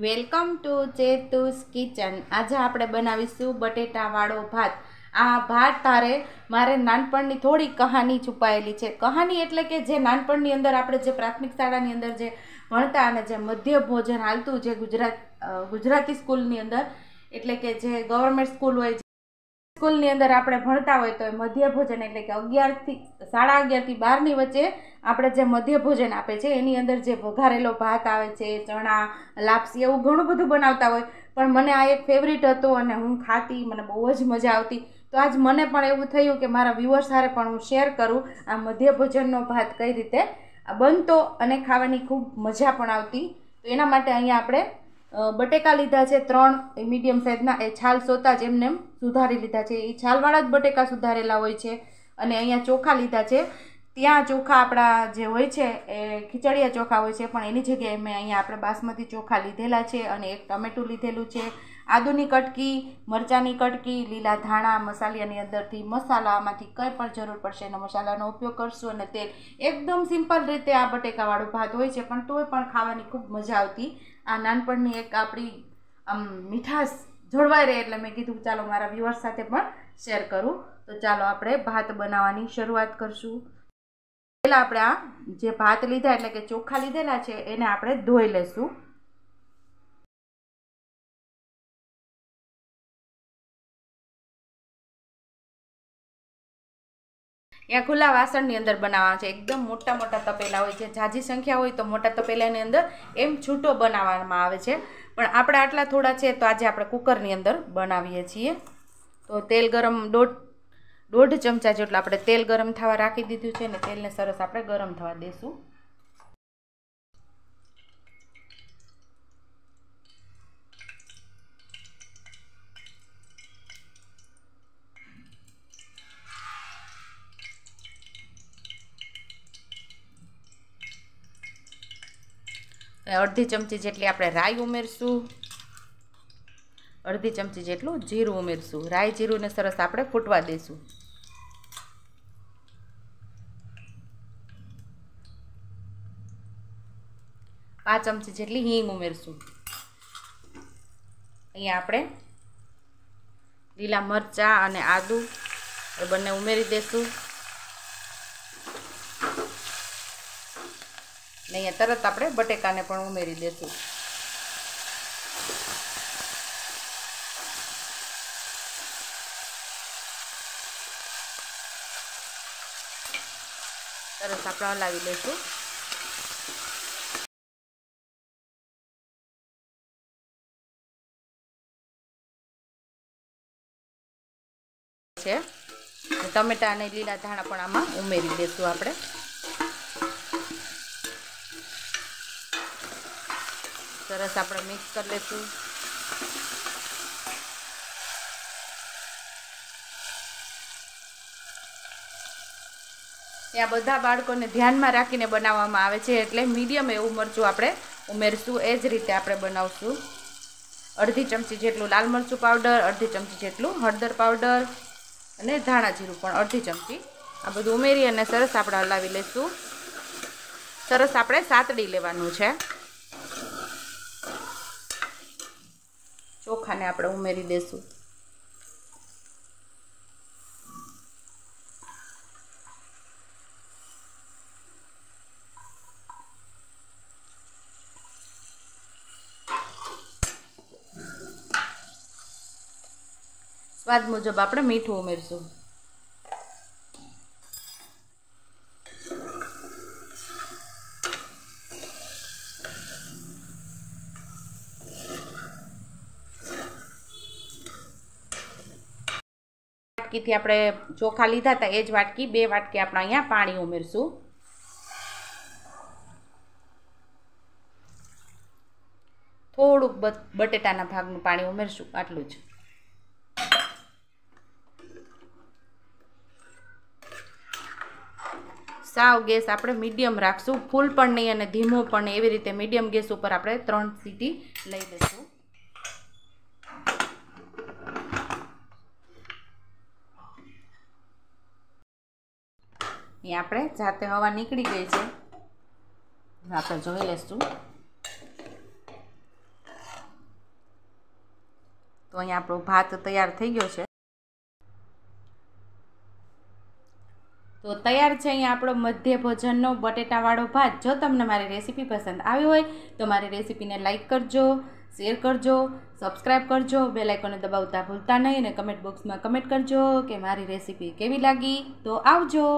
Welcome to ચેતુસ kitchen. આજે આપણે બનાવીશું બટેટાવાળો ભાત। આ ભાત તારે મારે નાનપણની થોડી કહાની છુપાયેલી છે। કહાની એટલે કે જે નાનપણની અંદર આપણે જે પ્રાથમિક શાળાની અંદર જે ભણતા અને જે મધ્ય ભોજન હાલતું જે ગુજરાતી સ્કૂલની અંદર એટલે કે જે ગવર્મેન્ટ સ્કૂલ હોય સ્કૂલની અંદર આપણે ભણતા હોય તો એ મધ્ય ભોજન એટલે કે 11 થી 11:30 થી 12ની વચ્ચે આપણે જે મધ્ય ભોજન આપે છે એની અંદર જે વઘારેલો ભાત આવે છે, ચણા, લાપસી એવું ઘણું બધું બનાવતા હોય, પણ મને આ એક ફેવરિટ હતો અને હું ખાતી, મને બહુ જ મજા આવતી। તો આજ મને પણ એવું થયું કે મારા વ્યુઅર્સ સાથે પણ હું શેર કરું આ મધ્ય ભોજનનો ભાત કઈ રીતે બનતો અને ખાવાની ખૂબ મજા પણ આવતી। તો એના માટે અહીંયા આપણે બટેકા લીધા છે 3 મીડિયમ સાઇઝના, એ છાલ સોતા જ એમને સુધારી લીધા છે, એ છાલવાળા જ બટેકા સુધારેલા હોય છે। અને અહીંયા ચોખા લીધા છે, ત્યાં ચોખા આપણા જે હોય છે એ ખીચડિયા ચોખા હોય છે, પણ એની જગ્યાએ મેં અહીંયા આપણે બાસમતી ચોખા લીધેલા છે અને એક ટમેટું લીધેલું છે, આદુની કટકી, મરચાંની કટકી, લીલા ધાણા, મસાલાની અંદરથી મસાલામાંથી કંઈ પણ જરૂર પડશે એનો મસાલાનો ઉપયોગ કરશું અને તેલ। એકદમ સિમ્પલ રીતે આ બટેકાવાળો ભાત હોય છે, પણ તોય પણ ખાવાની ખૂબ મજા આવતી। આ નાનપણની એક આપણી મીઠાશ જોડવાઈ રહે એટલે મેં કીધું ચાલો મારા વ્યુઅર્સ સાથે પણ શેર કરું। તો ચાલો આપણે ભાત બનાવવાની શરૂઆત કરશું। પહેલાં આપણે આ જે ભાત લીધા એટલે કે ચોખા લીધેલા છે એને આપણે ધોઈ લઈશું। ત્યાં ખુલ્લા વાસણની અંદર બનાવવા છે, એકદમ મોટા મોટા તપેલા હોય છે, ઝાઝી સંખ્યા હોય તો મોટા તપેલાની અંદર એમ છૂટો બનાવવામાં આવે છે, પણ આપણે આટલા થોડા છે તો આજે આપણે કુકરની અંદર બનાવીએ છીએ। તો તેલ ગરમ દોઢ ચમચા જેટલું આપણે તેલ ગરમ થવા રાખી દીધું છે ને તેલને સરસ આપણે ગરમ થવા દઈશું। અડધી ચમચી જેટલી આપણે રાઈ ઉમેરશું, અડધી ચમચી જેટલું જીરું ઉમેરશું। રાઈ જીરુંને સરસ આપણે ફૂટવા દઈશું। પાંચ ચમચી જેટલી હિંગ ઉમેરશું। અહીંયા આપણે લીલા મરચાં અને આદુ એ બંને ઉમેરી દઈશું ને અહીંયા તરત આપણે બટેકાને પણ ઉમેરી દઈશું। સરસ આપણે હલાવી લઈશું। છે ટમેટા અને લીલા ધાણા પણ આમાં ઉમેરી દઈશું આપણે। સરસ આપણે મિક્સ કરી લઈશું। ત્યાં બધા બાળકોને ધ્યાનમાં રાખીને બનાવવામાં આવે છે એટલે મીડિયમ એવું મરચું આપણે ઉમેરશું, એ જ રીતે આપણે બનાવશું। અડધી ચમચી જેટલું લાલ મરચું પાવડર, અડધી ચમચી જેટલું હળદર પાવડર અને ધાણા જીરું પણ અડધી ચમચી આ બધું ઉમેરી અને સરસ આપણે હલાવી લઈશું। સરસ આપણે સાતડી લેવાનું છે। ચોખાને આપણે ઉમેરી દઈશું। સ્વાદ મુજબ આપણે મીઠું ઉમેરશું। વાટકીથી આપણે ચોખા લીધા હતા એ જ વાટકી 2 વાટકી આપણે અહીંયા પાણી ઉમેરશું। થોડુંક બટેટાના ભાગનું પાણી ઉમેરશું, આટલું જ। સાવ ગેસ આપણે મીડિયમ રાખશું, ફૂલ પણ નહીં અને ધીમો પણ નહીં, એવી રીતે મીડિયમ ગેસ ઉપર આપણે 3 સીટી લઈ લઈશું। અહીં આપણે જાતે હવા નીકળી ગઈ છે, આપણે જોઈ લઈશું। તો અહીંયા આપણો ભાત તૈયાર થઈ ગયો છે. તો તૈયાર છે અહીંયા આપણો મધ્ય ભોજનનો બટેટાવાળો ભાત. જો તમને મારી રેસીપી પસંદ આવી હોય તો મારી રેસીપીને લાઇક કરજો, શેર કરજો, સબસ્ક્રાઈબ કરજો, બેલ આઇકોનને દબાવતા ભૂલતા નહીં અને કમેન્ટ બોક્સમાં કમેન્ટ કરજો કે મારી રેસીપી કેવી લાગી. તો આવજો.